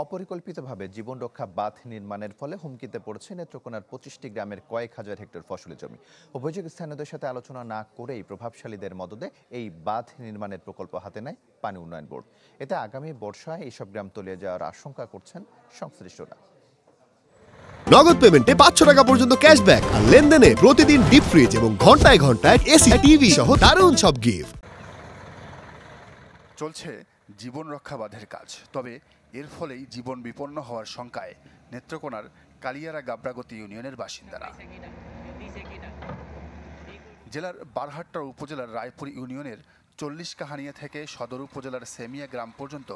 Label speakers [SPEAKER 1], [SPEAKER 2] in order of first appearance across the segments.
[SPEAKER 1] অপরিকল্পিতভাবে জীবন রক্ষা বাঁধ নির্মাণের ফলে হুমকিতে পড়ছে নেত্রকোনার 25টি গ্রামের কয়েক হাজার হেক্টর ফসলি জমি। অভিযোগ, স্থানীয়দের সাথে আলোচনা না করেই প্রভাবশালীদের মদদে এই বাঁধ নির্মাণের প্রকল্প হাতে নেয় পানি উন্নয়ন বোর্ড। এতে আগামী বর্ষায় এইসব গ্রাম তলিয়ে যাওয়ার আশঙ্কা করছেন সংশ্লিষ্টরা।
[SPEAKER 2] নগদ পেমেন্টে 500 টাকা পর্যন্ত ক্যাশব্যাক আর লেনদেনে প্রতিদিন ডিপ ফ্রিজ এবং ঘন্টায় ঘন্টায় এসি টিভি সহ দারুণ সব গিফট।
[SPEAKER 3] চলছে জীবন রক্ষা বাঁধের কাজ, তবে এর ফলেই জীবন বিপন্ন হওয়ার শঙ্কায় নেত্রকোনার কালিয়ারা গাবরাগতি ইউনিয়নের বাসিন্দারা। জেলার বারহাট্টা উপজেলার রায়পুর ইউনিয়নের 40 কাহানিয়া থেকে সদর উপজেলার সেমিয়া গ্রাম পর্যন্ত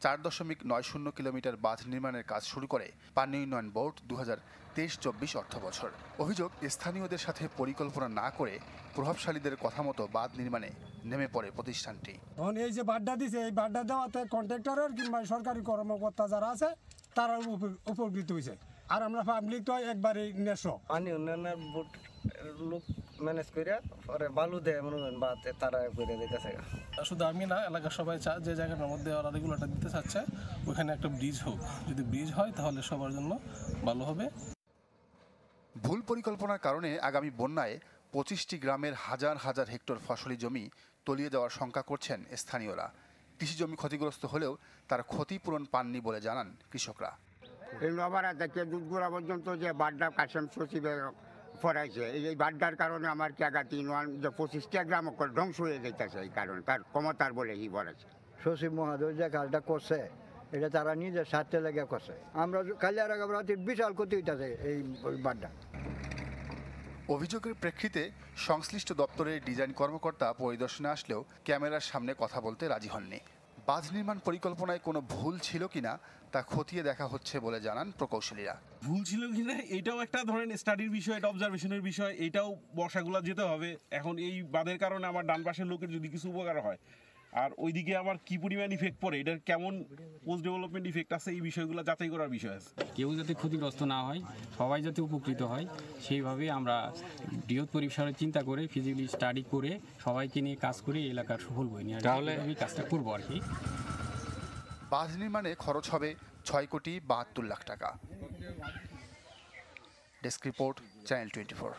[SPEAKER 3] 4.90 কিলোমিটার বাঁধ নির্মাণের কাজ শুরু করে পানি উন্নয়ন বোর্ড 2023-24 অর্থ বছর। অভিযোগ, স্থানীয়দের সাথে পরিকল্পনা না করে প্রভাবশালীদের কথা মতো বাঁধ নির্মাণে নেমে পড়ে প্রতিষ্ঠানটি।
[SPEAKER 4] এই যে বাড্ডা দিছে, এই বাড্ডা দেওয়াতে কন্ট্রাক্টরের কিংবা সরকারি কর্মকর্তা যারা আছে তারা উপকৃত হয়েছে, আর আমরা পাবলিক তো একবারে নেশো।
[SPEAKER 5] পানি উন্নয়নের বোর্ড লোক ম্যানেজ করে পরে বালু দেয় মনে করেন বা তারা করে দিতেছে।
[SPEAKER 6] শুধু আমি না, এলাকার সবাই চায় যে জায়গাটার মধ্যে ওরা রেগুলেটর দিতে চাচ্ছে ওখানে একটা ব্রিজ হোক। যদি ব্রিজ হয় তাহলে সবার জন্য ভালো হবে।
[SPEAKER 3] ভুল পরিকল্পনার কারণে আগামী বন্যায় 25টি গ্রামের হাজার হাজার হেক্টর ফসলি জমি তলিয়ে যাওয়ার শঙ্কা করছেন স্থানীয়রা। কৃষি জমি ক্ষতিগ্রস্ত হলেও তার ক্ষতিপূরণ পাননি বলে জানান কৃষকরা।
[SPEAKER 7] এই নবারা থেকে দুধগুড়া পর্যন্ত যে বাড্ডা কাশেম সচিবের ফরাইছে, এই বাড্ডার কারণে আমার জায়গাটি যে 25টা গ্রাম ধ্বংস হয়ে যেতেছে। এই কারণে তার ক্ষমতার বলে ই বলেছে।
[SPEAKER 5] সচিব মহোদয় যে কাজটা করছে এটা তারা নিজের স্বার্থে লেগে করছে। আমরা কালিয়ারা গাবরাগতির বিশাল ক্ষতি হইতেছে এই বাড্ডা।
[SPEAKER 3] অভিযোগের প্রেক্ষিতে সংশ্লিষ্ট দপ্তরের ডিজাইন কর্মকর্তা পরিদর্শনে আসলেও ক্যামেরার সামনে কথা বলতে রাজি হননি। বাঁধ নির্মাণ পরিকল্পনায় কোনো ভুল ছিল কিনা তা খতিয়ে দেখা হচ্ছে বলে জানান প্রকৌশলীরা।
[SPEAKER 8] ভুল ছিল কিনা এটাও একটা ধরেন স্টাডির বিষয়, এটা অবজারভেশনের বিষয়, এটাও বর্ষাগুলা যেতে হবে। এখন এই বাঁধের কারণে আমার ডান পাশের লোকের যদি কিছু উপকার হয় আর ওইদিকে আমার কি পরিমাণ ইফেক্ট পড়ে, এটার কেমন পোস্ট ডেভেলপমেন্ট ইফেক্ট আছে, এই বিষয়গুলো যাচাই করার বিষয় আছে।
[SPEAKER 9] কেউ যাতে ক্ষতিগ্রস্ত না হয়, সবাই যাতে উপকৃত হয়, সেইভাবে আমরা বৃহৎ পরিসরে চিন্তা করে ফিজিক্যালি স্টাডি করে সবাইকে নিয়ে কাজ করে এলাকার সফল বই নিয়ে তাহলে আমি কাজটা করবো আর কি।
[SPEAKER 3] বাঁধ নির্মাণে খরচ হবে 6,72,00,000 টাকা। Desk report, channel 24।